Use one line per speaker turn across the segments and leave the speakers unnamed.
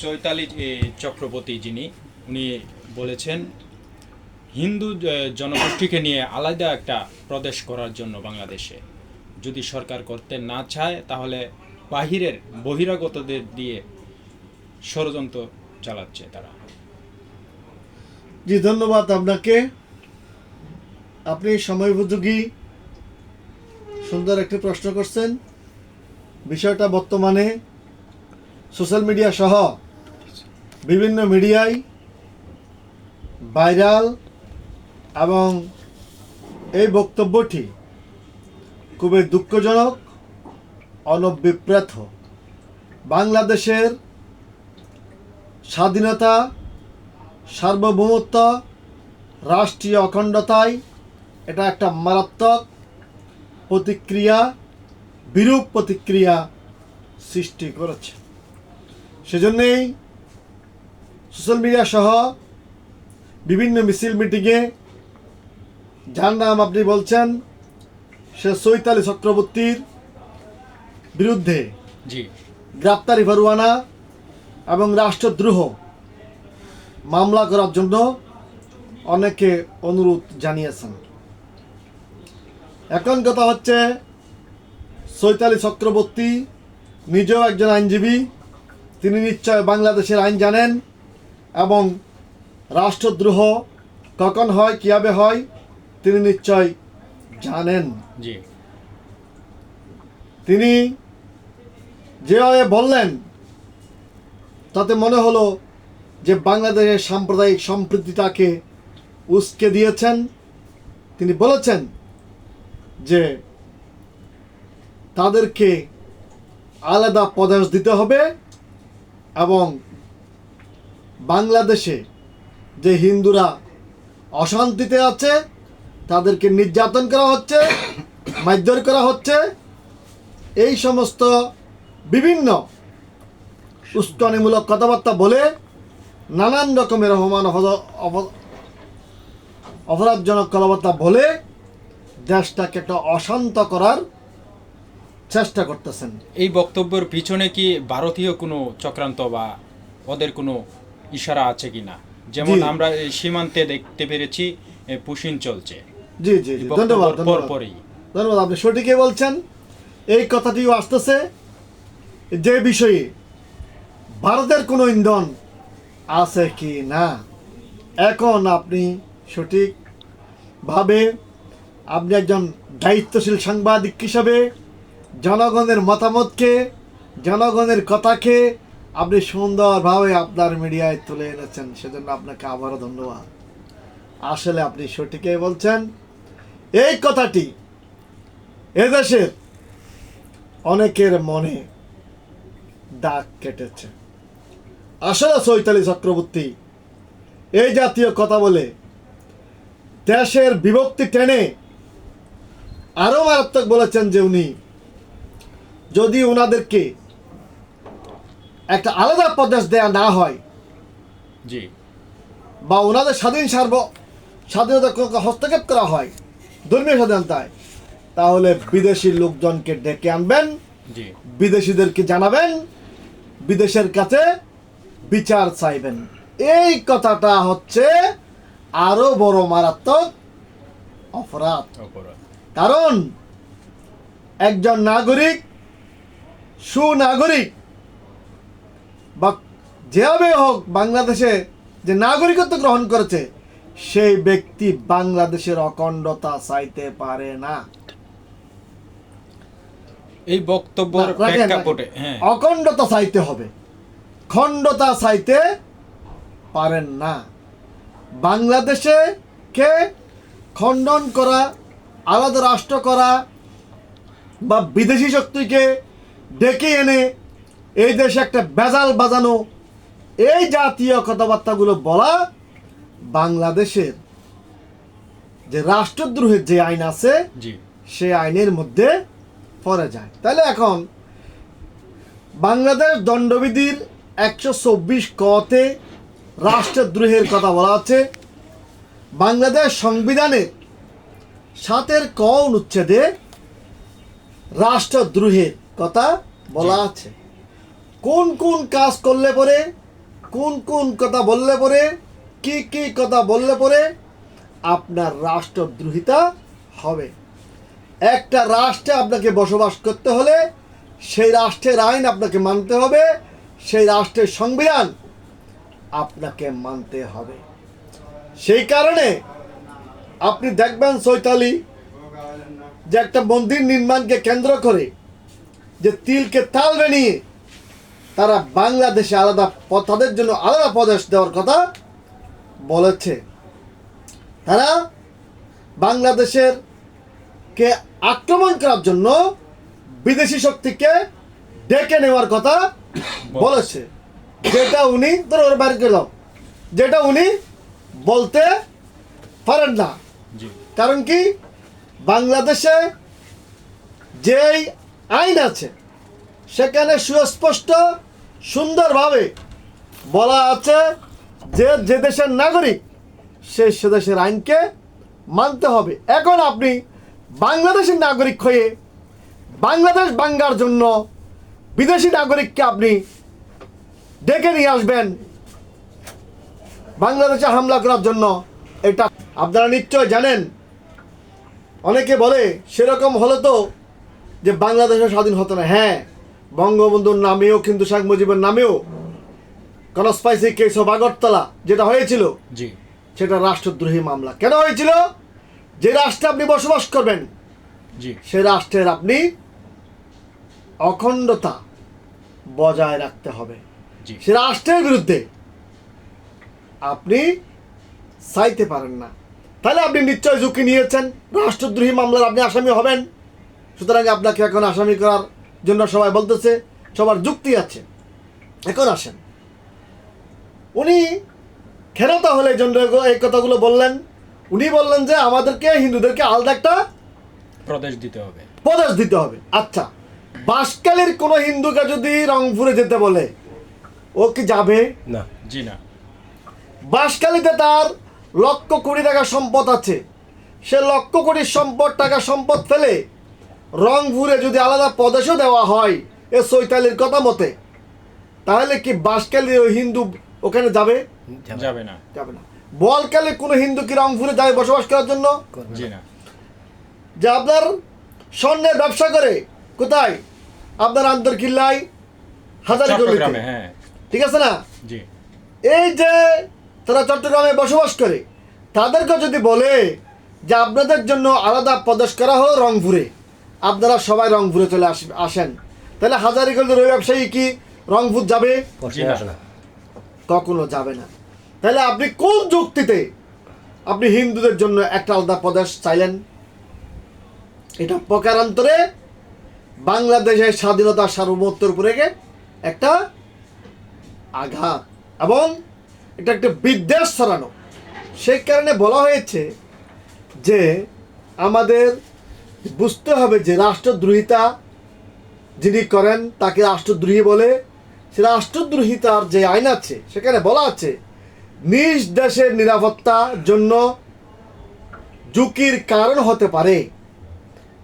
চৈতালি চক্রবর্তী যিনি উনি বলেছেন হিন্দু জনগোষ্ঠীকে নিয়ে আলাদা একটা প্রদেশ করার জন্য বাংলাদেশে যদি সরকার করতে না চায় তাহলে বাহিরের বহিরাগতদের দিয়ে ষড়যন্ত্র চালাচ্ছে তারা।
জি, ধন্যবাদ আপনাকে। আপনি সময়োপযোগী সুন্দর একটি প্রশ্ন করছেন। বিষয়টা বর্তমানে সোশ্যাল মিডিয়া সহ বিভিন্ন মিডিয়ায় ভাইরাল এবং এই বক্তব্যটি খুবই দুঃখজনক, অনভিপ্রেত। বাংলাদেশের স্বাধীনতা, সার্বভৌমত্ব, রাষ্ট্রীয় অখণ্ডতায় এটা একটা মারাত্মক প্রতিক্রিয়া, বিরূপ প্রতিক্রিয়া সৃষ্টি করেছে। সেজন্যেই সোশ্যাল মিডিয়া সহ বিভিন্ন মিছিল মিটিংয়ে যার নাম আপনি বলছেন সে চৈতালি চক্রবর্তীর বিরুদ্ধে
জি
গ্রেপ্তারি পরোয়ানা এবং রাষ্ট্রদ্রোহ মামলা করার জন্য অনেকে অনুরোধ জানিয়েছেন। এখন কথা হচ্ছে, চৈতালি চক্রবর্তী নিজেও একজন আইনজীবী, তিনি নিশ্চয় বাংলাদেশের আইন জানেন এবং রাষ্ট্রদ্রোহ কখন হয়, কীভাবে হয় তিনি নিশ্চয় জানেন।
জি
তিনি যেভাবে বললেন তাতে মনে হলো যে বাংলাদেশের সাম্প্রদায়িক সম্প্রীতিটাকে উস্কে দিয়েছেন। তিনি বলেছেন যে তাদেরকে আলাদা প্রদেশ দিতে হবে এবং বাংলাদেশে যে হিন্দুরা অশান্তিতে আছে তাদেরকে নির্যাতন করা হচ্ছে, মারধর করা হচ্ছে, এই সমস্ত বিভিন্ন উস্কানিমূলক কথাবার্তা বলে নানান রকমের অপরাধজনক কথাবার্তা বলে দেশটাকে একটা অশান্ত করার চেষ্টা করতেছেন।
এই বক্তব্যের পিছনে কি ভারতীয় কোনো চক্রান্ত বা ওদের কোনো ইশারা আছে কিনা? যেমন
জি।
আমরা এই সীমান্তে দেখতে পেরেছি পুশিন চলছে।
জি জি জি, ধন্যবাদ ধন্যবাদ
পরপরই
ধন্যবাদ, আপনি সঠিকই বলছেন। এই কথাটিও আসতেছে যে বিষয়ে ভারতের কোনো ইন্ধন আছে কি না। এখন আপনি সঠিকভাবে, আপনি একজন দায়িত্বশীল সাংবাদিক হিসাবে জনগণের মতামতকে, জনগণের কথাকে আপনি সুন্দরভাবে আপনার মিডিয়ায় তুলে এনেছেন, সেজন্য আপনাকে আবারও ধন্যবাদ। আসলে আপনি সঠিকই বলছেন। এই কথাটি এদেশের অনেকের মনে দাগ কেটেছে। আসলে চৈতালি চক্রবর্তী এই জাতীয় কথা বলে দেশের বিভক্তি টেনে আরো মারাত্মক বলেছেন যে উনি যদি ওনাদেরকে একটা আলাদা প্রদেশ দেয়া না হয়
জি
বা ওনাদের স্বাধীনতা হস্তক্ষেপ করা হয় ধর্মীয় স্বাধীনতায়, তাহলে বিদেশি লোকজনকে ডেকে আনবেন,
জি
বিদেশিদেরকে জানাবেন, বিদেশের কাছে বিচার চাইবেন। এই কথাটা হচ্ছে আরো বড় মারাত্মক অপরাধ। কারণ একজন নাগরিক, সুনাগরিক বা যেভাবে হোক বাংলাদেশে যে নাগরিকত্ব গ্রহণ করেছে সেই ব্যক্তি বাংলাদেশের অখণ্ডতা চাইতে পারে না।
এই বক্তব্যের প্রেক্ষাপটে
অখণ্ডতা চাইতে হবে, খণ্ডতা চাইতে পারেন না। বাংলাদেশে কে খণ্ডন করা, আলাদা রাষ্ট্র করা বা বিদেশি শক্তিকে ডেকে এনে এই দেশে একটা বেজাল বাজানো, এই জাতীয় কথাবার্তাগুলো বলা বাংলাদেশের যে রাষ্ট্রদ্রোহের যে আইন আছে সেই আইনের মধ্যে পড়ে যায়। তাহলে এখন বাংলাদেশ দণ্ডবিধির 124 কতে রাষ্ট্রদ্রোহের কথা বলা আছে। বাংলাদেশ সংবিধানের 7 ক অনুচ্ছেদে রাষ্ট্রদ্রোহের কথা বলা আছে। কোন কোন কাজ করলে পরে কোন কোন কথা বললে পরে, কি কি কথা বললে পরে আপনার রাষ্ট্রদ্রোহিতা হবে। একটা রাষ্ট্রে আপনাকে বসবাস করতে হলে সেই রাষ্ট্রের আইন আপনাকে মানতে হবে, সেই রাষ্ট্রের সংবিধান আপনাকে মানতে হবে। সেই কারণে আপনি দেখবেন চৈতালি যে একটা মন্দির নির্মাণকে কেন্দ্র করে যে তিলকে তাল বানিয়ে তারা বাংলাদেশে তাদের জন্য আলাদা প্রদেশ দেওয়ার কথা বলেছে। তারা বাংলাদেশের কে আক্রমণ করার জন্য বিদেশি শক্তিকে ডেকে নেওয়ার কথা বলেছে, যেটা উনি যেটা উনি বলতে পারেন না।
জি
কারণ কি, বাংলাদেশে যেই আইন আছে সেখানে সুস্পষ্ট সুন্দরভাবে বলা আছে যে যে দেশের নাগরিক সে দেশের আইনকে মানতে হবে। এখন আপনি বাংলাদেশের নাগরিক হয়ে বাংলাদেশ ভাঙ্গার জন্য বিদেশি নাগরিককে আপনি ডেকে নিয়ে আসবেন বাংলাদেশে হামলা করার জন্য, এটা আপনারা নিশ্চয় জানেন। অনেকে বলে সেরকম হলো তো যে বাংলাদেশের স্বাধীন হতো না। হ্যাঁ, বঙ্গবন্ধুর নামেও কিন্তু শেখ মুজিবের নামেও কনস্পাইসি কেস অফ আগরতলা যেটা হয়েছিল,
জি
সেটা রাষ্ট্রদ্রোহী মামলা। কেন হয়েছিল? যে রাষ্ট্রে আপনি বসবাস করবেন
জি
সে রাষ্ট্রের আপনি অখণ্ডতা বজায় রাখতে হবে।
জি
সে রাষ্ট্রের বিরুদ্ধে আপনি চাইতে পারেন না। তাহলে আপনি নিশ্চয় ঝুঁকি নিয়েছেন, রাষ্ট্রদ্রোহী মামলার আপনি আসামি হবেন। সুতরাং আপনাকে এখন আসামি করার জন্য সবাই বলতেছে, সবার যুক্তি আছে। এখন আসেন, উনি কেন তাহলে এই জন্য এই কথাগুলো বললেন? উনি বললেন যে আমাদেরকে হিন্দুদেরকে আলাদা একটা
প্রদেশ দিতে হবে।
প্রদেশ দিতে হবে। আচ্ছা, বাঁশখালীর কোনো হিন্দুকে যদি রংপুরে যেতে বলে ও কি যাবে?
না।
জি না।
বাঁশখালীতে তার লক্ষ কোটি টাকা সম্পদ আছে, সে লক্ষ কোটি টাকা সম্পদ ফেলে রংপুরে যদি আলাদা প্রদেশও দেওয়া হয় এ চৈতালির কথা মতে, তাহলে কি বাঁশখালীর ওই হিন্দু ওখানে যাবে?
যাবে না।
যাবে না। বোয়ালখালীর কোনো হিন্দু কি রংপুরে যায় বসবাস করার জন্য?
জি না।
যে আপনার স্বর্ণের ব্যবসা করে কোথায়? আপনার আন্তর্কিল্লায়, হাজারীগঞ্জে,
হ্যাঁ
ঠিক আছে না?
জি
এই যে তারা চট্টগ্রামে বসবাস করে, তাদেরকে যদি বলে যে আপনাদের জন্য আলাদা প্রদেশ করা হলো রংপুরে, আপনারা সবাই রংপুরে চলে আসেন, তাহলে হাজারীগঞ্জের ওই ব্যবসায়ী কি রংপুর যাবে?
জি না।
কখনো যাবে না। তাহলে আপনি কোন যুক্তিতে আপনি হিন্দুদের জন্য একটা আলাদা প্রদেশ চাইলেন? এটা প্রকারান্তরে বাংলাদেশের স্বাধীনতা সার্বভৌমত্বের উপরে একটা আঘাত এবং এটা একটা বিদ্বেষ ছড়ানো। সেই কারণে বলা হয়েছে যে আমাদের বুঝতে হবে যে রাষ্ট্রদ্রোহিতা যিনি করেন তাকে রাষ্ট্রদ্রোহী বলে। সে রাষ্ট্রদ্রোহিতার যে আইন আছে সেখানে বলা আছে নিজ দেশের নিরাপত্তার জন্য ঝুঁকির কারণ হতে পারে,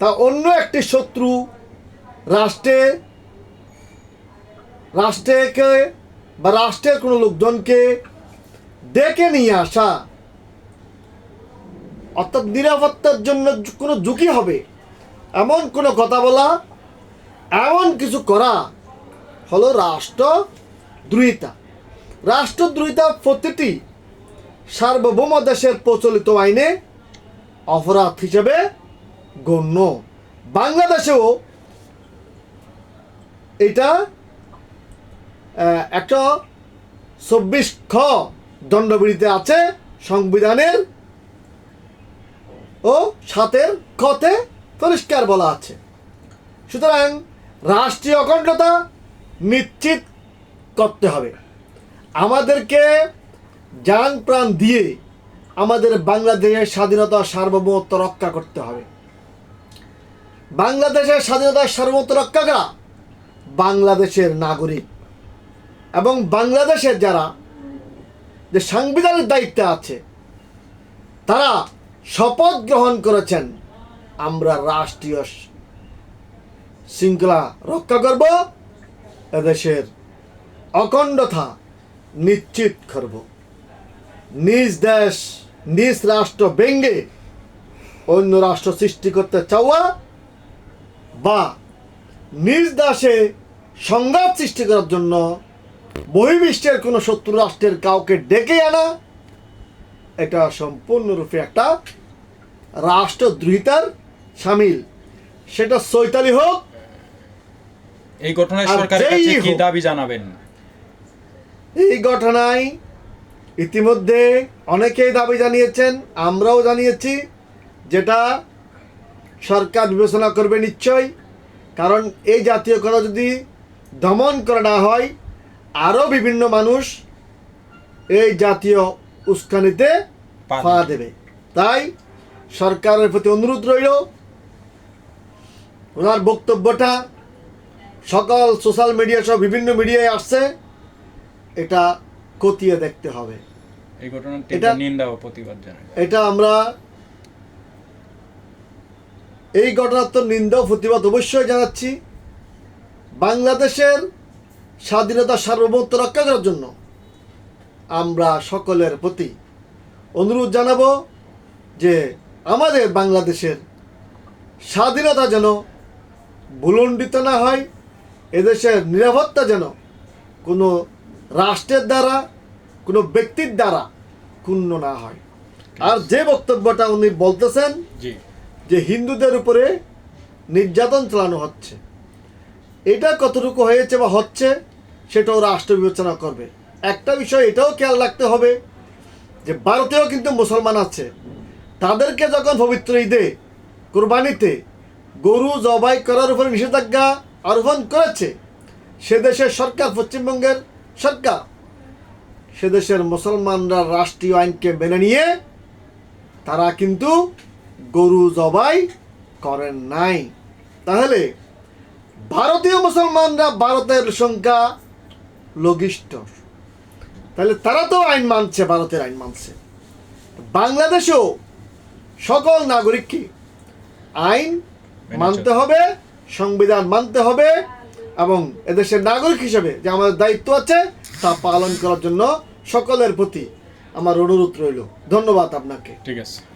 তা অন্য একটি শত্রু রাষ্ট্রকে বা রাষ্ট্রের কোনো লোকজনকে ডেকে নিয়ে আসা, অর্থাৎ নিরাপত্তার জন্য কোনো ঝুঁকি হবে এমন কোনো কথা বলা, এমন কিছু করা হলো রাষ্ট্রদ্রোহিতা। রাষ্ট্রদ্রোহিতা প্রতিটি সার্বভৌম দেশের প্রচলিত আইনে অপরাধ হিসেবে গণ্য। বাংলাদেশেও এটা 124 খ দণ্ডবিধিতে আছে সংবিধানের, ও 7 খতে পরিষ্কার বলা আছে। সুতরাং রাষ্ট্রীয় অখণ্ডতা নিশ্চিত করতে হবে। আমাদেরকে জান প্রাণ দিয়ে আমাদের বাংলাদেশের স্বাধীনতা সার্বভৌমত্ব রক্ষা করতে হবে। বাংলাদেশের স্বাধীনতা সার্বভৌমত্ব রক্ষা করা বাংলাদেশের নাগরিক এবং বাংলাদেশের যারা যে সাংবিধানিক দায়িত্বে আছে তারা শপথ গ্রহণ করেছেন, আমরা রাষ্ট্রীয় শৃঙ্খলা রক্ষা করব, এদেশের অখণ্ডতা নিশ্চিত করব। নিজ দেশ নিজ রাষ্ট্র ভেঙ্গে অন্য রাষ্ট্র সৃষ্টি করতে চাওয়া বা নিজ দেশে সংঘাত সৃষ্টি করার জন্য বহির্বিশ্বের কোনো শত্রু রাষ্ট্রের কাউকে ডেকে আনা, এটা সম্পূর্ণরূপে একটা রাষ্ট্রদ্রোহিতার সামিল। সেটা চৈতালি হোক,
এই ঘটনায়
আর
সরকারের কাছে
যেই
কি
হোক।
দাবি জানাবেন?
এই ঘটনায় ইতিমধ্যে অনেকেই দাবি জানিয়েছেন, আমরাও জানিয়েছি, যেটা সরকার বিবেচনা করবে নিশ্চয়। কারণ এই জাতীয় কথা যদি দমন করা না হয়, আরও বিভিন্ন মানুষ এই জাতীয় উস্কানিতে পা দেবে। তাই সরকারের প্রতি অনুরোধ রইল, ওনার বক্তব্যটা সকল সোশ্যাল মিডিয়া সহ বিভিন্ন মিডিয়ায় আসছে, এটা খতিয়ে দেখতে হবে।
এই ঘটনার
এটা-
নিন্দা ও প্রতিবাদ জানাই।
এটা আমরা এই ঘটনার তো নিন্দা ও প্রতিবাদ অবশ্যই জানাচ্ছি। বাংলাদেশের স্বাধীনতা সার্বভৌমত্ব রক্ষা করার জন্য আমরা সকলের প্রতি অনুরোধ জানাবো যে আমাদের বাংলাদেশের স্বাধীনতা যেন ভুলণ্ডিত না হয়, এদেশের নিরাপত্তা যেন কোনো রাষ্ট্রের দ্বারা, কোনো ব্যক্তির দ্বারা ক্ষুণ্ণ না হয়। আর যে বক্তব্যটা উনি বলতেছেন
জি,
যে হিন্দুদের উপরে নির্যাতন চালানো হচ্ছে, এটা কতটুকু হয়েছে বা হচ্ছে সেটাও রাষ্ট্র বিবেচনা করবে। একটা বিষয় এটাও খেয়াল রাখতে হবে যে ভারতেও কিন্তু মুসলমান আছে, তাদেরকে যখন পবিত্র ঈদে কোরবানিতে গরু জবাই করার উপরে নিষেধাজ্ঞা আরোপণ করেছে সে দেশের সরকার, পশ্চিমবঙ্গের সরকার, সে দেশের মুসলমানরা রাষ্ট্রীয় আইনকে মেনে নিয়ে তারা কিন্তু গরু জবাই করেন নাই। তাহলে ভারতীয় মুসলমানরা, ভারতের সংখ্যা লঘিষ্ঠ, তাহলে তারা তো আইন মানছে, ভারতের আইন মানছে। বাংলাদেশেও সকল নাগরিককে আইন মানতে হবে, সংবিধান মানতে হবে, এবং এদেশের নাগরিক হিসেবে যে আমাদের দায়িত্ব আছে তা পালন করার জন্য সকলের প্রতি আমার অনুরোধ রইল। ধন্যবাদ আপনাকে।
ঠিক আছে।